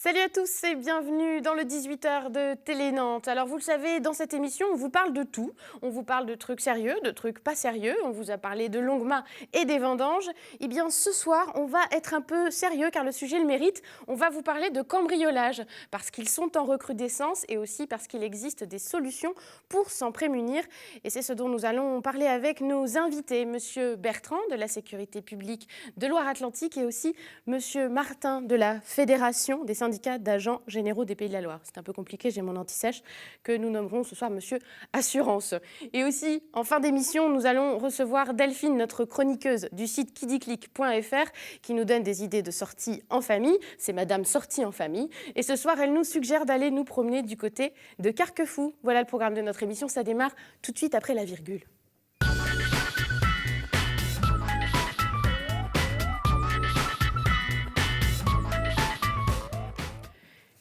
Salut à tous et bienvenue dans le 18h de Télé Nantes. Alors vous le savez, dans cette émission, on vous parle de tout. On vous parle de trucs sérieux, de trucs pas sérieux. On vous a parlé de Longuemare et des vendanges. Eh bien ce soir, on va être un peu sérieux car le sujet le mérite. On va vous parler de cambriolage parce qu'ils sont en recrudescence et aussi parce qu'il existe des solutions pour s'en prémunir. Et c'est ce dont nous allons parler avec nos invités. Monsieur Bertrand de la Sécurité publique de Loire-Atlantique et aussi Monsieur Martin de la Fédération des syndicats d'agents généraux des Pays de la Loire. C'est un peu compliqué, j'ai mon anti-sèche, que nous nommerons ce soir Monsieur Assurance. Et aussi, en fin d'émission, nous allons recevoir Delphine, notre chroniqueuse du site kidiclick.fr, qui nous donne des idées de sortie en famille. C'est Madame Sortie en famille. Et ce soir, elle nous suggère d'aller nous promener du côté de Carquefou. Voilà le programme de notre émission. Ça démarre tout de suite après la virgule.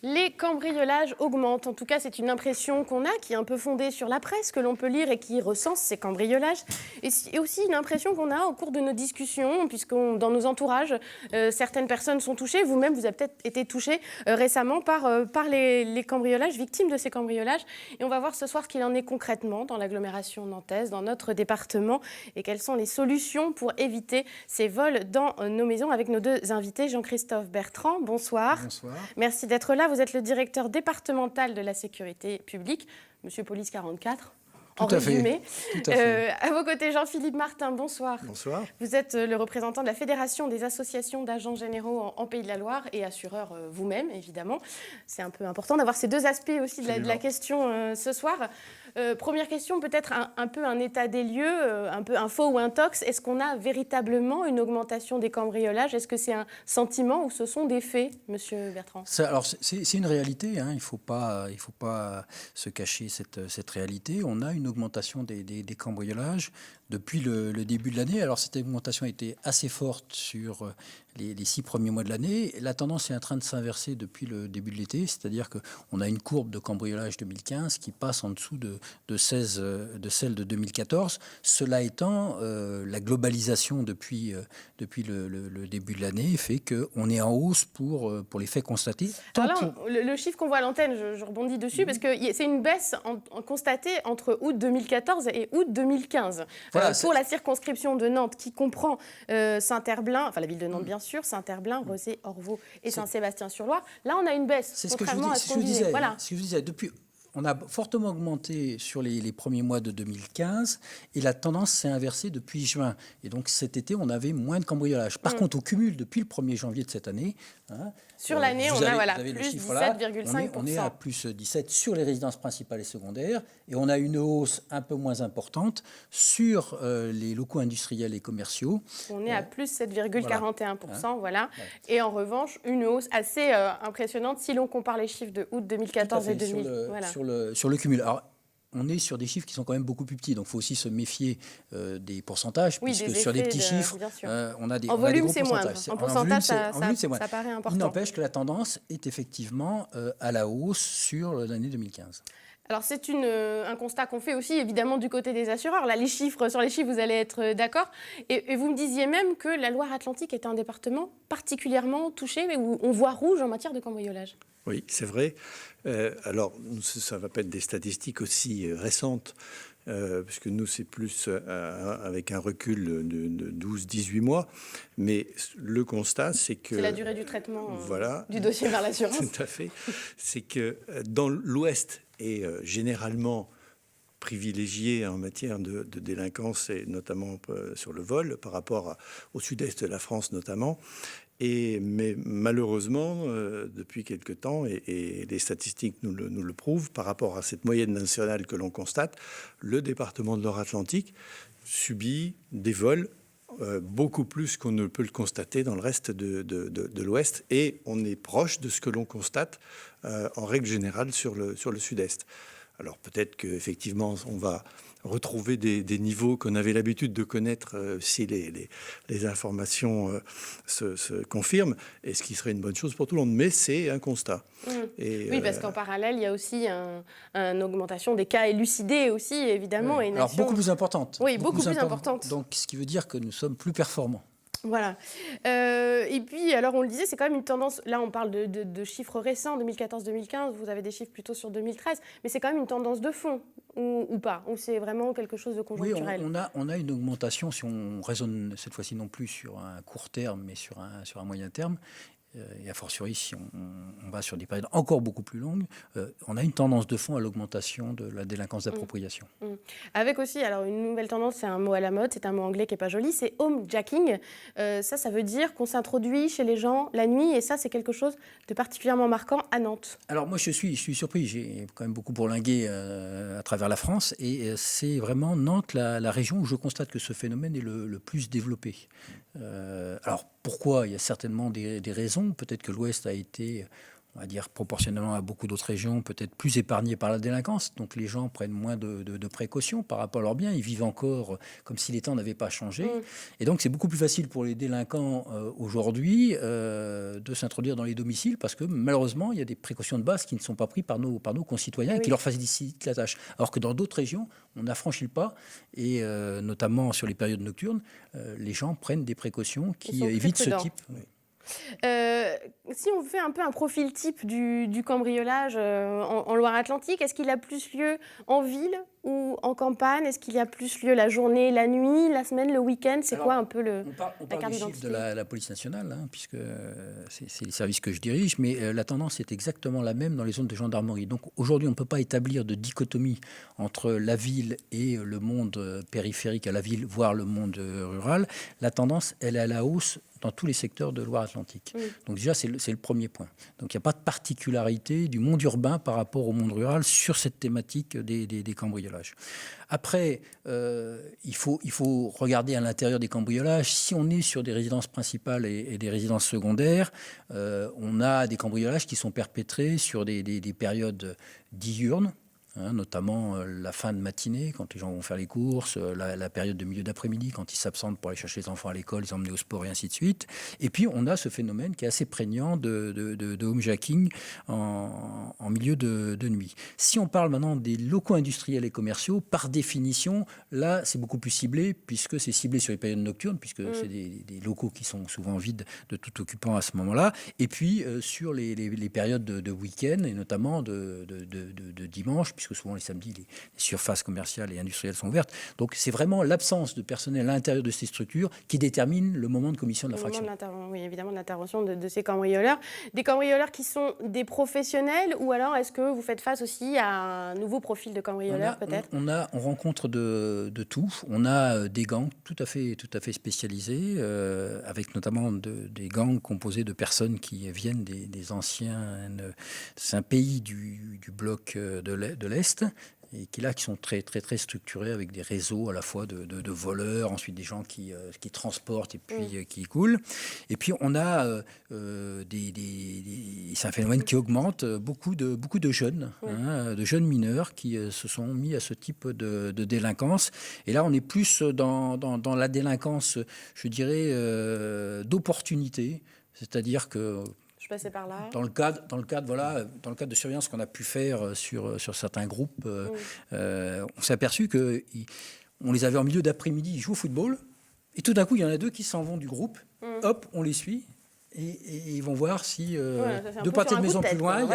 Les cambriolages augmentent. En tout cas, c'est une impression qu'on a, qui est un peu fondée sur la presse, que l'on peut lire et qui recense ces cambriolages. Et aussi une impression qu'on a au cours de nos discussions, puisque dans nos entourages, certaines personnes sont touchées. Vous-même, vous avez peut-être été touché récemment par les cambriolages, victimes de ces cambriolages. Et on va voir ce soir ce qu'il en est concrètement dans l'agglomération nantaise, dans notre département, et quelles sont les solutions pour éviter ces vols dans nos maisons avec nos deux invités. Jean-Christophe Bertrand, bonsoir. Bonsoir. Merci d'être là. Vous êtes le directeur départemental de la sécurité publique, Monsieur Police 44. Tout à fait. À vos côtés, Jean-Philippe Martin, bonsoir. Bonsoir. Vous êtes le représentant de la Fédération des associations d'agents généraux en Pays de la Loire et assureur vous-même, évidemment. C'est un peu important d'avoir ces deux aspects aussi de la question ce soir. Première question, peut-être un peu un état des lieux, un peu info ou intox. Est-ce qu'on a véritablement une augmentation des cambriolages? Est-ce que c'est un sentiment ou ce sont des faits, Monsieur Bertrand? Alors, c'est une réalité, hein. Il faut pas se cacher cette réalité. On a une augmentation des cambriolages depuis le début de l'année. Alors, cette augmentation a été assez forte sur les 6 premiers mois de l'année. La tendance est en train de s'inverser depuis le début de l'été, c'est-à-dire qu'on a une courbe de cambriolage 2015 qui passe en dessous de celle de 2014. Cela étant, la globalisation depuis le début de l'année fait qu'on est en hausse pour les faits constatés. Alors là, le chiffre qu'on voit à l'antenne, je rebondis dessus, parce que c'est une baisse constatée entre août 2014 et août 2015. Voilà, pour la circonscription de Nantes, qui comprend Saint-Herblain, enfin la ville de Nantes bien sûr, Saint-Herblain, Rezé, Orvaux et Saint-Sébastien-sur-Loire. Là, on a une baisse, contrairement à ce qu'on disait. Voilà. Ce que je disais, depuis... On a fortement augmenté sur les premiers mois de 2015 et la tendance s'est inversée depuis juin. Et donc cet été, on avait moins de cambriolages. Par contre, au cumul, depuis le 1er janvier de cette année... sur l'année, on a plus 17,5%. On est à plus 17 sur les résidences principales et secondaires. Et on a une hausse un peu moins importante sur les locaux industriels et commerciaux. On est à plus 7,41%, voilà. Et en revanche, une hausse assez impressionnante si l'on compare les chiffres de août 2014 et 2000. Sur le cumul. Alors, on est sur des chiffres qui sont quand même beaucoup plus petits, donc il faut aussi se méfier des pourcentages, puisque sur des petits chiffres, on a des en volume, c'est moindre. En pourcentage, ça paraît important. Il n'empêche que la tendance est effectivement à la hausse sur l'année 2015. Alors c'est un constat qu'on fait aussi évidemment du côté des assureurs. Là, sur les chiffres, vous allez être d'accord. Et vous me disiez même que la Loire-Atlantique est un département particulièrement touché, où on voit rouge en matière de cambriolage. Oui, c'est vrai. Alors, ça ne va pas être des statistiques aussi récentes, puisque nous, c'est plus avec un recul de 12-18 mois. Mais le constat, c'est que... C'est la durée du traitement du dossier vers l'assurance. Tout à fait. C'est que dans l'Ouest est généralement privilégié en matière de délinquance, et notamment sur le vol, par rapport au sud-est de la France notamment. Mais malheureusement, depuis quelque temps, et les statistiques nous le prouvent, par rapport à cette moyenne nationale que l'on constate, le département de Loire-Atlantique subit des vols beaucoup plus qu'on ne peut le constater dans le reste de l'Ouest. Et on est proche de ce que l'on constate en règle générale sur le sud-est. Alors peut-être qu'effectivement, on va retrouver des niveaux qu'on avait l'habitude de connaître si les informations se confirment, et ce qui serait une bonne chose pour tout le monde. Mais c'est un constat. Et, oui, parce qu'en parallèle, il y a aussi une augmentation des cas élucidés aussi, évidemment. Oui. Alors beaucoup plus importante. Oui, beaucoup plus importante. Donc ce qui veut dire que nous sommes plus performants. Voilà. Et puis, alors on le disait, c'est quand même une tendance. Là, on parle de chiffres récents, 2014-2015. Vous avez des chiffres plutôt sur 2013, mais c'est quand même une tendance de fond ou pas? Ou c'est vraiment quelque chose de Oui, conjoncturel? on a une augmentation, si on raisonne cette fois-ci non plus sur un court terme, mais sur un moyen terme. Et a fortiori, si on va sur des périodes encore beaucoup plus longues, on a une tendance de fond à l'augmentation de la délinquance d'appropriation. Avec aussi, alors une nouvelle tendance, c'est un mot à la mode, c'est un mot anglais qui n'est pas joli, c'est homejacking. Ça veut dire qu'on s'introduit chez les gens la nuit, et ça, c'est quelque chose de particulièrement marquant à Nantes. Alors moi, je suis surpris. J'ai quand même beaucoup bourlingué à travers la France, et c'est vraiment Nantes, la région où je constate que ce phénomène est le plus développé. Alors pourquoi? Il y a certainement des raisons. Peut-être que l'Ouest a été, on va dire, proportionnellement à beaucoup d'autres régions, peut-être plus épargné par la délinquance. Donc les gens prennent moins de précautions par rapport à leurs biens. Ils vivent encore comme si les temps n'avaient pas changé. Et donc c'est beaucoup plus facile pour les délinquants aujourd'hui de s'introduire dans les domiciles, parce que malheureusement, il y a des précautions de base qui ne sont pas prises par nos concitoyens et qui leur facilitent la tâche. Alors que dans d'autres régions, on a franchi le pas, et notamment sur les périodes nocturnes, les gens prennent des précautions qui évitent ce type. Si on fait un peu un profil type du cambriolage en Loire-Atlantique, est-ce qu'il a plus lieu en ville ou en campagne? Est-ce qu'il y a plus lieu la journée, la nuit, la semaine, le week-end? C'est quoi un peu On parle des chiffres de la police nationale, hein, puisque c'est les services que je dirige, mais la tendance est exactement la même dans les zones de gendarmerie. Donc aujourd'hui, on ne peut pas établir de dichotomie entre la ville et le monde périphérique à la ville, voire le monde rural. La tendance, elle est à la hausse dans tous les secteurs de Loire-Atlantique. Donc déjà, c'est le premier point. Donc il n'y a pas de particularité du monde urbain par rapport au monde rural sur cette thématique des cambriolages. Après, il faut regarder à l'intérieur des cambriolages. Si on est sur des résidences principales et des résidences secondaires, on a des cambriolages qui sont perpétrés sur des périodes diurnes, notamment la fin de matinée, quand les gens vont faire les courses, la période de milieu d'après-midi, quand ils s'absentent pour aller chercher les enfants à l'école, les emmener au sport, et ainsi de suite. Et puis, on a ce phénomène qui est assez prégnant de homejacking en milieu de nuit. Si on parle maintenant des locaux industriels et commerciaux, par définition, là, c'est beaucoup plus ciblé, puisque c'est ciblé sur les périodes nocturnes, puisque c'est des locaux qui sont souvent vides de tout occupant à ce moment-là, et puis sur les périodes de week-end, et notamment de dimanche, puisque souvent les samedis, les surfaces commerciales et industrielles sont ouvertes. Donc c'est vraiment l'absence de personnel à l'intérieur de ces structures qui détermine le moment de commission de l'infraction. Oui, évidemment, de l'intervention de ces cambrioleurs. Des cambrioleurs qui sont des professionnels, ou alors est-ce que vous faites face aussi à un nouveau profil de cambrioleurs, peut-être? On rencontre de tout. On a des gangs tout à fait spécialisés, avec notamment des gangs composés de personnes qui viennent des anciens pays du bloc de l'Est, et qui sont très structurés, avec des réseaux à la fois de voleurs, ensuite des gens qui transportent et puis qui coulent. Et puis on a c'est un phénomène qui augmente, beaucoup de jeunes, de jeunes mineurs qui se sont mis à ce type de délinquance. Et là, on est plus dans la délinquance, je dirais, d'opportunité, c'est-à-dire que Par là. Dans le cadre de surveillance qu'on a pu faire sur certains groupes, on s'est aperçu qu'on les avait en milieu d'après-midi, ils jouent au football, et tout d'un coup, il y en a deux qui s'en vont du groupe. Hop, on les suit. Et ils vont voir si deux pâtés de maison plus loin,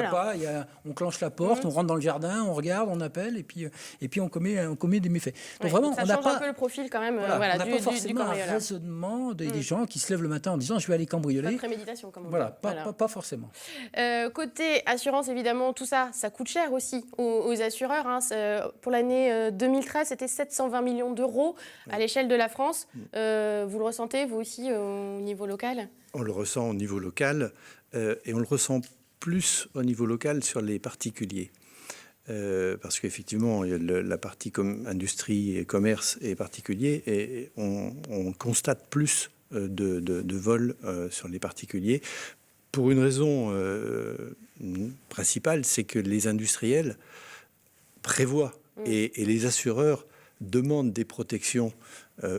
on clenche la porte, on rentre dans le jardin, on regarde, on appelle, et puis on commet des méfaits. Donc vraiment, ça change un peu le profil quand même. On n'a pas forcément un raisonnement des gens qui se lèvent le matin en disant je vais aller cambrioler. Pas de préméditation, comme on dit. Pas forcément. Côté assurance, évidemment, tout ça coûte cher aussi aux assureurs. Pour l'année 2013, c'était 720 millions d'euros à l'échelle de la France. Vous le ressentez, vous aussi, au niveau local? On le ressent au niveau local, et on le ressent plus au niveau local sur les particuliers. Parce qu'effectivement, la partie industrie et commerce et particulier, et on constate plus de vols sur les particuliers. Pour une raison principale, c'est que les industriels prévoient et les assureurs demandent des protections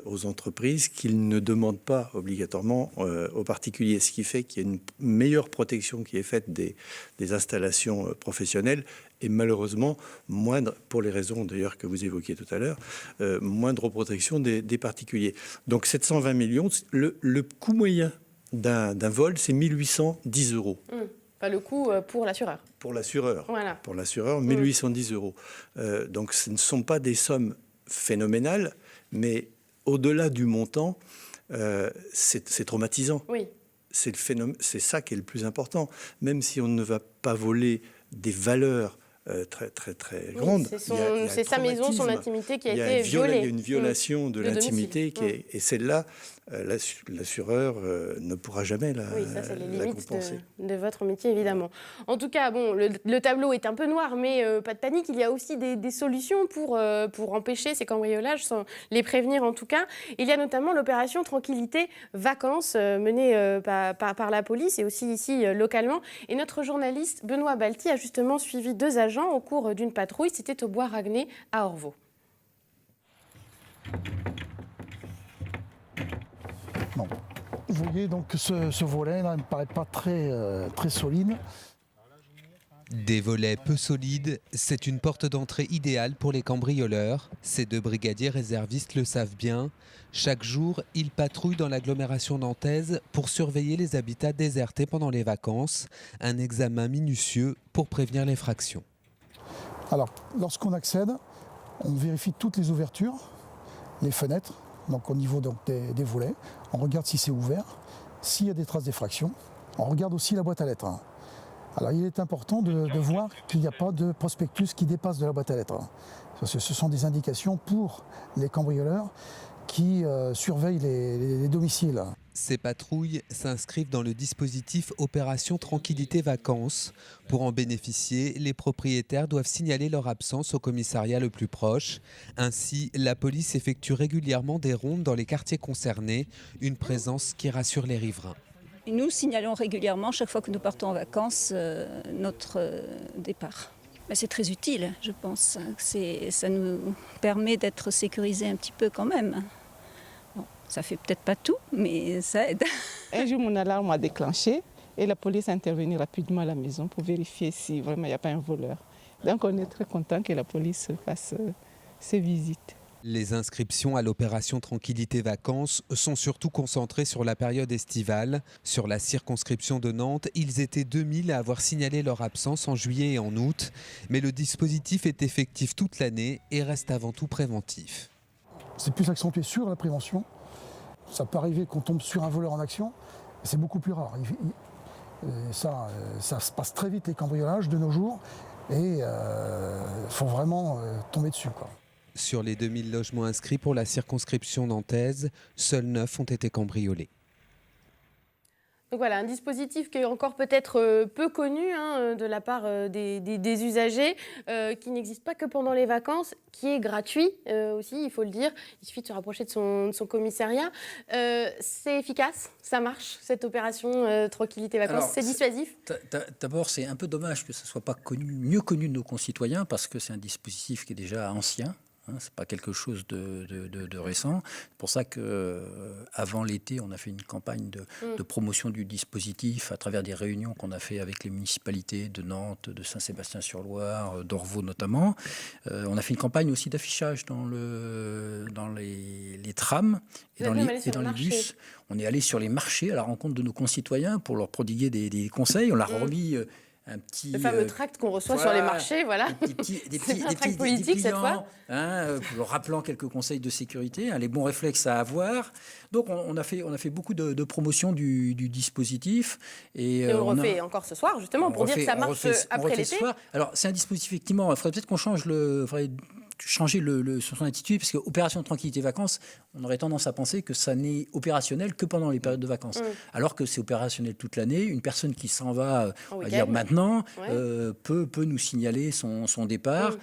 aux entreprises qu'ils ne demandent pas obligatoirement aux particuliers, ce qui fait qu'il y a une meilleure protection qui est faite des installations professionnelles et malheureusement moindre, pour les raisons d'ailleurs que vous évoquiez tout à l'heure, moindre protection des particuliers. Donc 720 millions, le coût moyen d'un vol, c'est 1810 €. Pas le coût pour l'assureur. Pour l'assureur. Voilà. Pour l'assureur, 1810 €. Donc ce ne sont pas des sommes phénoménales, mais au-delà du montant, c'est traumatisant. Oui. C'est ça qui est le plus important. Même si on ne va pas voler des valeurs très, très, très grande. C'est sa maison, son intimité qui a été violée. Il y a une violation de l'intimité et celle-là, l'assureur ne pourra jamais la Oui, ça, c'est les limites compenser. de votre métier, évidemment. En tout cas, bon, le tableau est un peu noir, mais pas de panique. Il y a aussi des solutions pour empêcher ces cambriolages, sans les prévenir en tout cas. Il y a notamment l'opération Tranquillité Vacances menée par la police et aussi ici localement. Et notre journaliste Benoît Balti a justement suivi 2 agents au cours d'une patrouille. C'était au Bois Raguenet à Orvaux. Bon. Vous voyez donc ce volet-là ne me paraît pas très solide. Des volets peu solides, c'est une porte d'entrée idéale pour les cambrioleurs. Ces 2 brigadiers réservistes le savent bien. Chaque jour, ils patrouillent dans l'agglomération nantaise pour surveiller les habitats désertés pendant les vacances. Un examen minutieux pour prévenir l'effraction. Alors, lorsqu'on accède, on vérifie toutes les ouvertures, les fenêtres, donc au niveau donc, des volets. On regarde si c'est ouvert, s'il y a des traces d'effraction. On regarde aussi la boîte à lettres. Alors, il est important de voir qu'il n'y a pas de prospectus qui dépasse de la boîte à lettres. Parce que ce sont des indications pour les cambrioleurs qui surveillent les domiciles. Ces patrouilles s'inscrivent dans le dispositif Opération Tranquillité Vacances. Pour en bénéficier, les propriétaires doivent signaler leur absence au commissariat le plus proche. Ainsi, la police effectue régulièrement des rondes dans les quartiers concernés, une présence qui rassure les riverains. Nous signalons régulièrement, chaque fois que nous partons en vacances, notre départ. Mais c'est très utile, je pense. Ça nous permet d'être sécurisés un petit peu quand même. Bon, ça fait peut-être pas tout, mais ça aide. Un jour, mon alarme a déclenché et la police est intervenue rapidement à la maison pour vérifier si vraiment il n'y a pas un voleur. Donc on est très content que la police fasse ces visites. Les inscriptions à l'opération Tranquillité Vacances sont surtout concentrées sur la période estivale. Sur la circonscription de Nantes, ils étaient 2000 à avoir signalé leur absence en juillet et en août. Mais le dispositif est effectif toute l'année et reste avant tout préventif. C'est plus accentué sur la prévention. Ça peut arriver qu'on tombe sur un voleur en action, mais c'est beaucoup plus rare. Ça se passe très vite les cambriolages de nos jours et il faut vraiment tomber dessus, quoi. Sur les 2000 logements inscrits pour la circonscription nantaise, seuls 9 ont été cambriolés. Donc voilà, un dispositif qui est encore peut-être peu connu de la part des usagers, qui n'existe pas que pendant les vacances, qui est gratuit aussi, il faut le dire. Il suffit de se rapprocher de son commissariat. C'est efficace, ça marche, cette opération Tranquillité Vacances, c'est dissuasif. D'abord, c'est un peu dommage que ça ne soit pas mieux connu de nos concitoyens, parce que c'est un dispositif qui est déjà ancien. Ce n'est pas quelque chose de récent. C'est pour ça qu'avant l'été, on a fait une campagne de promotion du dispositif à travers des réunions qu'on a fait avec les municipalités de Nantes, de Saint-Sébastien-sur-Loire, d'Orvaux notamment. On a fait une campagne aussi d'affichage dans les trams et dans les bus. On est allé sur les marchés à la rencontre de nos concitoyens pour leur prodiguer des conseils. On leur a remis... le fameux tract qu'on reçoit sur les marchés, voilà. Des petits politique cette fois. Leur rappelant quelques conseils de sécurité, les bons réflexes à avoir. Donc on a fait beaucoup de promotion du dispositif. Et on le refait encore ce soir, justement, pour dire que ça marche après l'été. Alors c'est un dispositif, effectivement, il faudrait peut-être qu'on change changer son intitulé, parce que Opération Tranquillité Vacances, on aurait tendance à penser que ça n'est opérationnel que pendant les périodes de vacances. Alors que c'est opérationnel toute l'année. Une personne qui s'en va, on va dire maintenant, peut nous signaler son départ,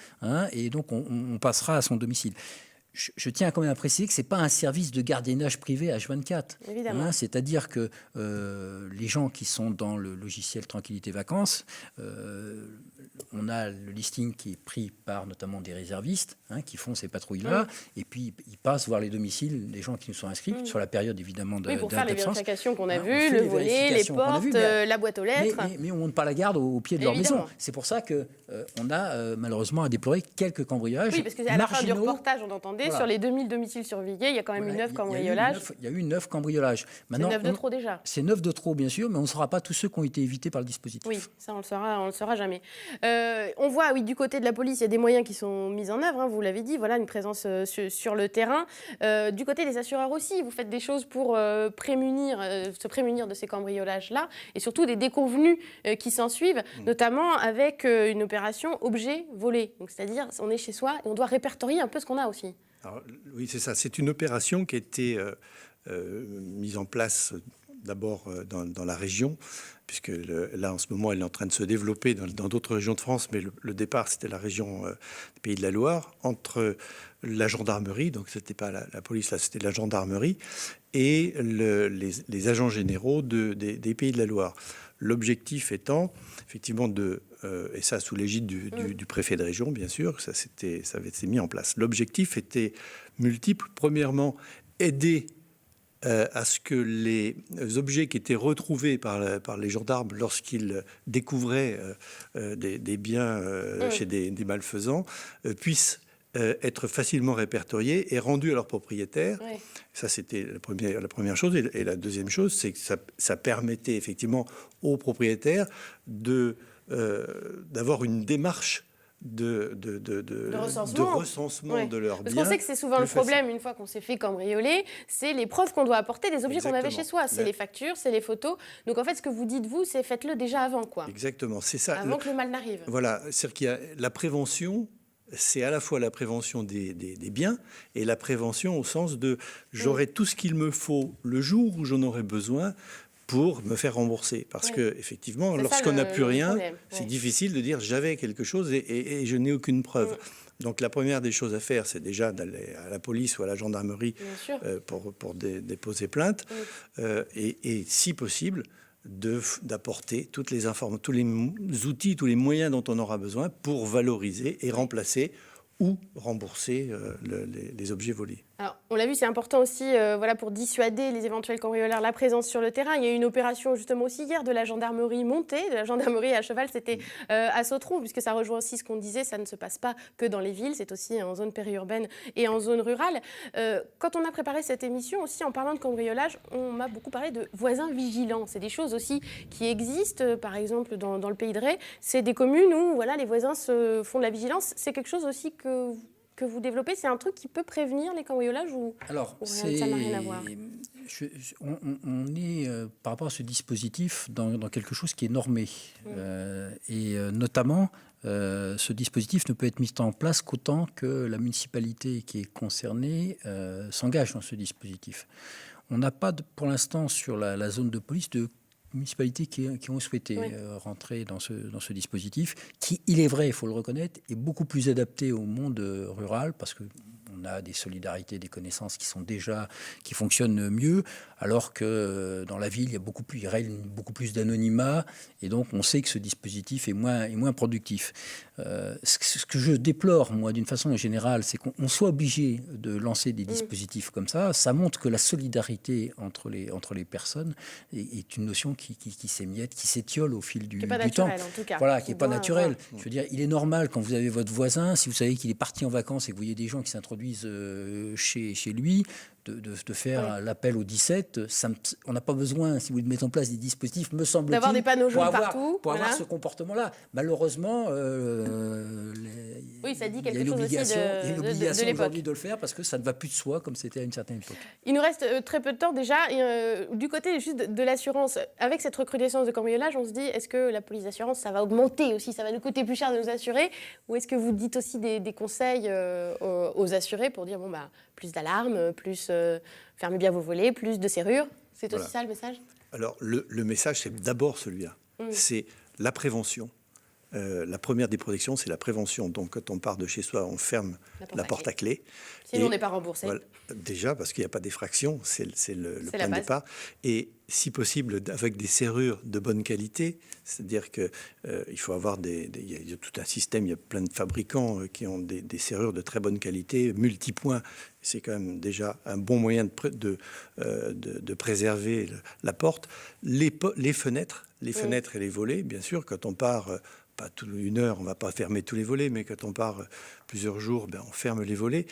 et donc on passera à son domicile. je tiens quand même à préciser que ce n'est pas un service de gardiennage privé H24. Évidemment. Hein, c'est-à-dire que les gens qui sont dans le logiciel Tranquillité Vacances, on a le listing qui est pris par notamment des réservistes qui font ces patrouilles-là, et puis ils passent voir les domiciles des gens qui nous sont inscrits sur la période évidemment Oui, pour faire les d'absence. vérifications qu'on a On vues, fait le les volet, les vérifications qu'on a portes, vues, mais- la boîte aux lettres. Mais on ne monte pas la garde au pied de leur Évidemment. maison. C'est pour ça que on a malheureusement à déplorer quelques cambriolages Oui, parce qu'à la fin du marginaux. reportage, on entendait, Voilà. sur les 2000 domiciles surveillés, il y a quand même eu Voilà, 9 il y a eu cambriolages. il y a eu 9 cambriolages. C'est Maintenant, 9 de trop déjà. C'est 9 de trop, bien sûr, mais on ne saura pas tous ceux qui ont été évités par le dispositif. Oui, ça on le saura jamais. On voit, oui, du côté de la police, il y a des moyens qui sont mis en œuvre, vous l'avez dit, voilà, une présence sur le terrain. Du côté des assureurs aussi, vous faites des choses pour se prémunir de ces cambriolages-là, et surtout des déconvenus qui s'en suivent, notamment avec une opération objet volé. Donc c'est-à-dire, on est chez soi et on doit répertorier un peu ce qu'on a aussi. Alors, oui, c'est ça. C'est une opération qui a été mise en place d'abord dans la région, puisque là, en ce moment, elle est en train de se développer dans d'autres régions de France, mais le départ, c'était la région des Pays de la Loire, entre la gendarmerie, donc ce n'était pas la police, là, c'était la gendarmerie, et les agents généraux des Pays de la Loire. L'objectif étant, effectivement, et ça sous l'égide du préfet de région, bien sûr, ça avait été mis en place. L'objectif était multiple. Premièrement, aider à ce que les objets qui étaient retrouvés par les gendarmes lorsqu'ils découvraient des biens chez des malfaisants puissent être facilement répertoriés et rendus à leurs propriétaires. Oui. Ça, c'était la première chose. Et la deuxième chose, c'est que ça permettait effectivement aux propriétaires d'avoir une démarche de recensement Ouais. de leurs Parce biens. qu'on sait que c'est souvent le plus facile. problème, une fois qu'on s'est fait cambrioler, c'est les preuves qu'on doit apporter des objets qu'on avait chez Exactement. soi. C'est les factures, c'est les photos. Donc en fait, ce que vous dites, vous, c'est faites-le déjà avant, quoi. Exactement, c'est ça. Avant que le mal n'arrive. Voilà, c'est-à-dire qu'il y a la prévention. C'est à la fois la prévention des biens et la prévention au sens de j'aurai tout ce qu'il me faut le jour où j'en aurai besoin pour me faire rembourser. Parce Oui. que effectivement, C'est ça, lorsqu'on n'a plus le rien, problème. c'est Ouais. difficile de dire j'avais quelque chose et je n'ai aucune preuve. Donc la première des choses à faire, c'est déjà d'aller à la police ou à la gendarmerie Bien sûr. pour déposer plainte et si possible d'apporter toutes les informations, tous les outils, tous les moyens dont on aura besoin pour valoriser et remplacer ou rembourser les objets volés. Alors, on l'a vu, c'est important aussi voilà, pour dissuader les éventuels cambrioleurs, la présence sur le terrain. Il y a eu une opération justement aussi hier de la gendarmerie montée, de la gendarmerie à cheval, c'était à Sautron, puisque ça rejoint aussi ce qu'on disait, ça ne se passe pas que dans les villes, c'est aussi en zone périurbaine et en zone rurale. Quand on a préparé cette émission aussi, en parlant de cambriolage, on m'a beaucoup parlé de voisins vigilants. C'est des choses aussi qui existent, par exemple dans le Pays de Ré. C'est des communes où voilà, les voisins se font de la vigilance. C'est quelque chose aussi que vous développez, c'est un truc qui peut prévenir les cambriolages ou Alors, ça n'a rien à voir? On est, par rapport à ce dispositif, dans quelque chose qui est normé. Notamment, ce dispositif ne peut être mis en place qu'autant que la municipalité qui est concernée s'engage dans ce dispositif. On n'a pas, pour l'instant, sur la zone de police, de municipalités qui ont souhaité rentrer dans ce dispositif, qui, il est vrai, il faut le reconnaître, est beaucoup plus adapté au monde rural, parce que on a des solidarités, des connaissances qui fonctionnent mieux, alors que dans la ville, il règne beaucoup plus d'anonymat, et donc on sait que ce dispositif est moins productif. Ce que je déplore, moi, d'une façon générale, c'est qu'on soit obligé de lancer des dispositifs comme ça. Ça montre que la solidarité entre les personnes est une notion qui s'émiette, qui s'étiole au fil du temps. Qui n'est pas naturelle, en tout cas. Voilà, qui n'est pas naturelle. Je veux dire, il est normal, quand vous avez votre voisin, si vous savez qu'il est parti en vacances et que vous voyez des gens qui s'introduisent chez lui, de faire l'appel au 17. On n'a pas besoin, si vous voulez, de mettre en place des dispositifs, me semble-t-il, d'avoir des panneaux jaunes partout. Pour avoir ce comportement-là. Malheureusement, ça dit il y a quelque une chose obligation, aussi de aujourd'hui l'époque. de le faire parce que ça ne va plus de soi comme c'était à une certaine époque. Il nous reste très peu de temps déjà. Et, du côté juste de l'assurance, avec cette recrudescence de cambriolage, on se dit, est-ce que la police d'assurance, ça va augmenter aussi, ça va nous coûter plus cher de nous assurer? Ou est-ce que vous dites aussi des conseils aux assurés pour dire, plus d'alarmes, plus fermez bien vos volets, plus de serrures? C'est aussi ça le message? Alors le message, c'est d'abord celui-là. C'est la prévention. La première des protections, c'est la prévention. Donc, quand on part de chez soi, on ferme la porte à clé. Sinon, on n'est pas remboursé. Voilà, déjà, parce qu'il n'y a pas d'effraction, c'est le C'est point la de base. départ. Et si possible, avec des serrures de bonne qualité, c'est-à-dire qu'il faut avoir il y a tout un système, il y a plein de fabricants qui ont des serrures de très bonne qualité, multipoints. C'est quand même déjà un bon moyen de préserver la porte. Les fenêtres, et les volets, bien sûr, quand on part... pas une heure, on ne va pas fermer tous les volets, mais quand on part plusieurs jours, on ferme les volets.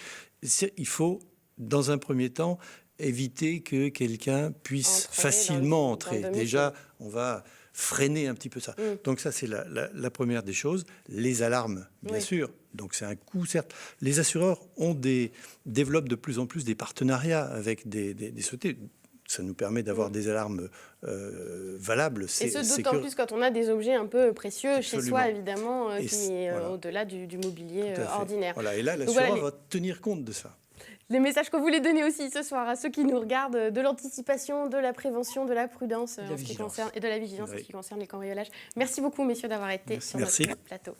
Il faut, dans un premier temps, éviter que quelqu'un puisse facilement entrer. Déjà, on va freiner un petit peu ça. Donc ça, c'est la première des choses. Les alarmes, bien sûr. Donc c'est un coût, certes. Les assureurs développent de plus en plus des partenariats avec des sociétés. Ça nous permet d'avoir des alarmes valables. Et ce, d'autant plus quand on a des objets un peu précieux chez soi, évidemment, qui est voilà. au-delà du mobilier ordinaire. Voilà. Et là, l'assureur va tenir compte de ça. Les messages que vous voulez donner aussi ce soir à ceux qui nous regardent, de l'anticipation, de la prévention, de la prudence en ce qui concerne, et de la vigilance en ce qui concerne les cambriolages. Merci beaucoup, messieurs, d'avoir été sur notre plateau.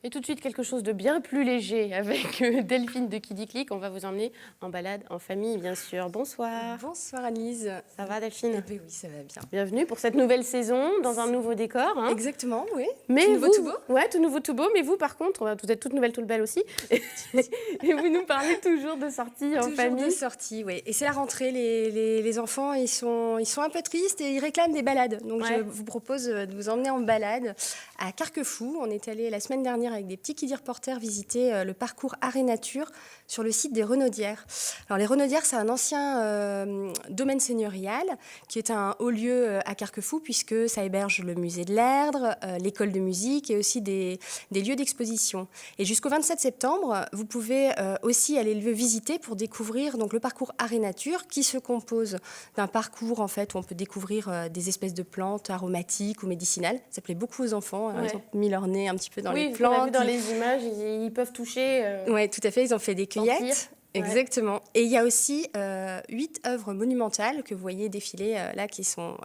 Et tout de suite, quelque chose de bien plus léger avec Delphine de Kiddy Click. On va vous emmener en balade en famille, bien sûr. Bonsoir. Bonsoir Annelise. Ça va, Delphine? Eh bien, oui, ça va bien. Bienvenue pour cette nouvelle saison, dans un nouveau décor. Hein. Exactement, oui. Mais tout nouveau, tout beau. Ouais, tout nouveau, tout beau. Mais vous, par contre, vous êtes toute nouvelle, toute belle aussi. Et vous nous parlez toujours de sorties en famille. Toujours de sorties, oui. Et c'est la rentrée. Les enfants, ils sont un peu tristes et ils réclament des balades. Donc, je vous propose de vous emmener en balade à Carquefou. On est allé la semaine dernière avec des petits Kiddy reporters visiter le parcours Art et Nature sur le site des Renaudières. Alors, les Renaudières, c'est un ancien domaine seigneurial qui est un haut lieu à Carquefou puisque ça héberge le musée de l'Erdre, l'école de musique et aussi des lieux d'exposition. Et jusqu'au 27 septembre, vous pouvez aussi aller le visiter pour découvrir donc, le parcours Art et Nature qui se compose d'un parcours en fait, où on peut découvrir des espèces de plantes aromatiques ou médicinales. Ça plaît beaucoup aux enfants. Ils ont mis leur nez un petit peu dans les plantes. On l'a vu dans les images, ils peuvent toucher. Oui, tout à fait. Ils ont fait des cueillettes. Exactement. Et il y a aussi 8 œuvres monumentales que vous voyez défiler là qui sont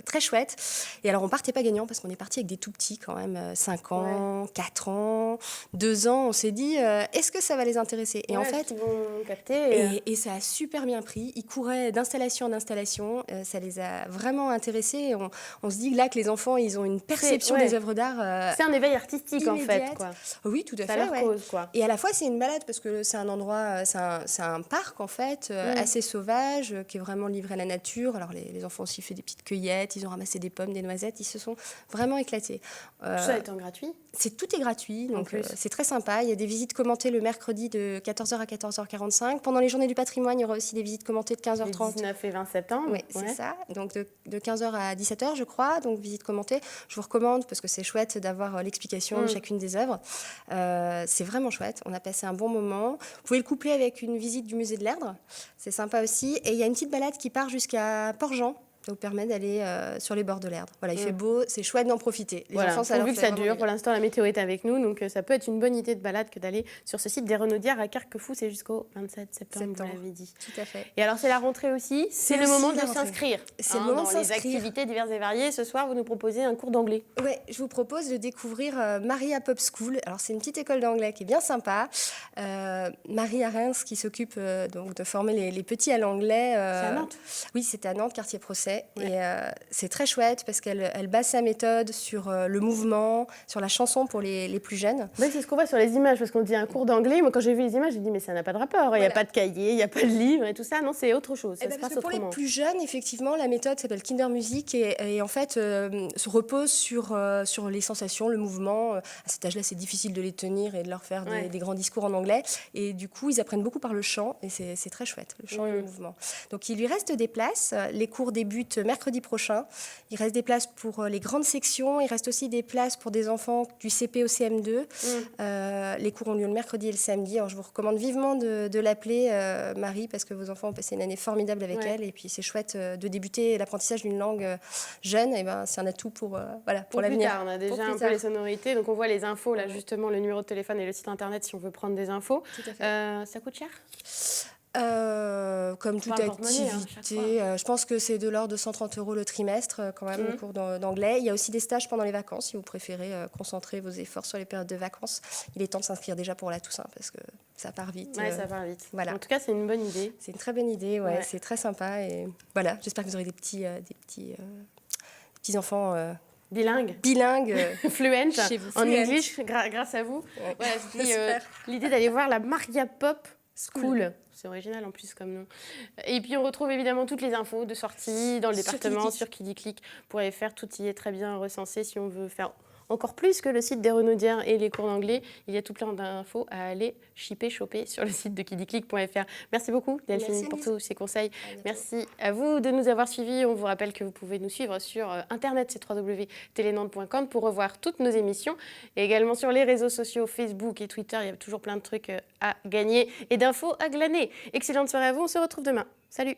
très chouettes. Et alors, on partait pas gagnant parce qu'on est parti avec des tout petits quand même, 5 ans, 4 ans, 2 ans. On s'est dit, est-ce que ça va les intéresser? Et en fait, ils vont capter. Et ça a super bien pris. Ils couraient d'installation en installation. Ça les a vraiment intéressés. Et on se dit là que les enfants, ils ont une perception des œuvres d'art. C'est un éveil artistique immédiate. en fait. Quoi. Oui, tout à ça fait. leur cause, quoi. Et à la fois, c'est une balade parce que c'est un endroit, c'est un parc en fait, assez sauvage, qui est vraiment livré à la nature. Alors les enfants ont aussi fait des petites cueillettes, ils ont ramassé des pommes, des noisettes, ils se sont vraiment éclatés. Tout ça étant gratuit? Tout est gratuit, donc c'est très sympa. Il y a des visites commentées le mercredi de 14h à 14h45. Pendant les journées du patrimoine, il y aura aussi des visites commentées de 15h30. Le 19 et 20 septembre. Oui, c'est ça. Donc de 15h à 17h, je crois. Donc visite commentée. Je vous recommande parce que c'est chouette d'avoir l'explication de chacune des œuvres. C'est vraiment chouette. On a passé un bon moment. Vous pouvez le coupler avec une visite du musée de l'Erdre. C'est sympa aussi. Et il y a une petite balade qui part jusqu'à Port-Jean. Ça vous permet d'aller sur les bords de l'Erdre. Voilà, il fait beau, c'est chouette d'en profiter. Les enfants, ça leur vu que fait ça vraiment dure, pour l'instant la météo est avec nous, donc ça peut être une bonne idée de balade que d'aller sur ce site des Renaudières à Carquefou, c'est jusqu'au 27 septembre, vous l'avez dit. Tout à fait. Et alors c'est la rentrée aussi, c'est le moment de s'inscrire. C'est le moment de s'inscrire. Dans les activités diverses et variées, ce soir vous nous proposez un cours d'anglais. Oui, je vous propose de découvrir Maria Pop School. Alors c'est une petite école d'anglais qui est bien sympa. Marie Arens qui s'occupe donc de former les petits à l'anglais. C'est à Nantes? Oui, c'est à Nantes, quartier Procès. Ouais. Et c'est très chouette parce qu'elle base sa méthode sur le mouvement, sur la chanson pour les plus jeunes. Oui, c'est ce qu'on voit sur les images, parce qu'on dit un cours d'anglais. Moi, quand j'ai vu les images, j'ai dit, mais ça n'a pas de rapport. Il n'y a pas de cahier, il n'y a pas de livre et tout ça. Non, c'est autre chose. Ça se passe pour les autrement. plus jeunes, effectivement, la méthode s'appelle Kinder Music et en fait se repose sur les sensations, le mouvement. À cet âge-là, c'est difficile de les tenir et de leur faire des grands discours en anglais. Et du coup, ils apprennent beaucoup par le chant et c'est très chouette, le chant et le mouvement. Donc, il lui reste des places. Les cours débutent débute mercredi prochain. Il reste des places pour les grandes sections. Il reste aussi des places pour des enfants du CP au CM2. Les cours ont lieu le mercredi et le samedi. Alors, je vous recommande vivement de l'appeler, Marie, parce que vos enfants ont passé une année formidable avec elle. Et puis, c'est chouette de débuter l'apprentissage d'une langue jeune. Et ben, c'est un atout pour l'avenir. On a déjà un peu les sonorités. Donc, on voit les infos, là, justement, le numéro de téléphone et le site internet si on veut prendre des infos. Tout à fait. Ça coûte cher ? Comme toute activité, je pense que c'est de l'ordre de 130 € le trimestre, quand même, le cours d'anglais. Il y a aussi des stages pendant les vacances, si vous préférez concentrer vos efforts sur les périodes de vacances. Il est temps de s'inscrire déjà pour la Toussaint, parce que ça part vite. Ouais, ça part vite. Voilà. En tout cas, c'est une bonne idée. C'est une très bonne idée, ouais. C'est très sympa. Et voilà, j'espère que vous aurez des petits enfants... Bilingue, fluent, en English, grâce à vous. Ouais. Voilà, c'était l'idée d'aller voir la Maria Pop School. C'est original en plus comme nom. Et puis on retrouve évidemment toutes les infos de sortie dans le département sur kidiclick.fr. Tout y est très bien recensé si on veut faire encore plus que le site des Renaudières et les cours d'anglais. Il y a tout plein d'infos à aller choper sur le site de kidiclick.fr. Merci beaucoup Delphine pour tous ces conseils. Merci à vous de nous avoir suivis. On vous rappelle que vous pouvez nous suivre sur internet, c'est www.telenantes.com pour revoir toutes nos émissions et également sur les réseaux sociaux Facebook et Twitter. Il y a toujours plein de trucs à gagner et d'infos à glaner. Excellente soirée à vous, on se retrouve demain. Salut!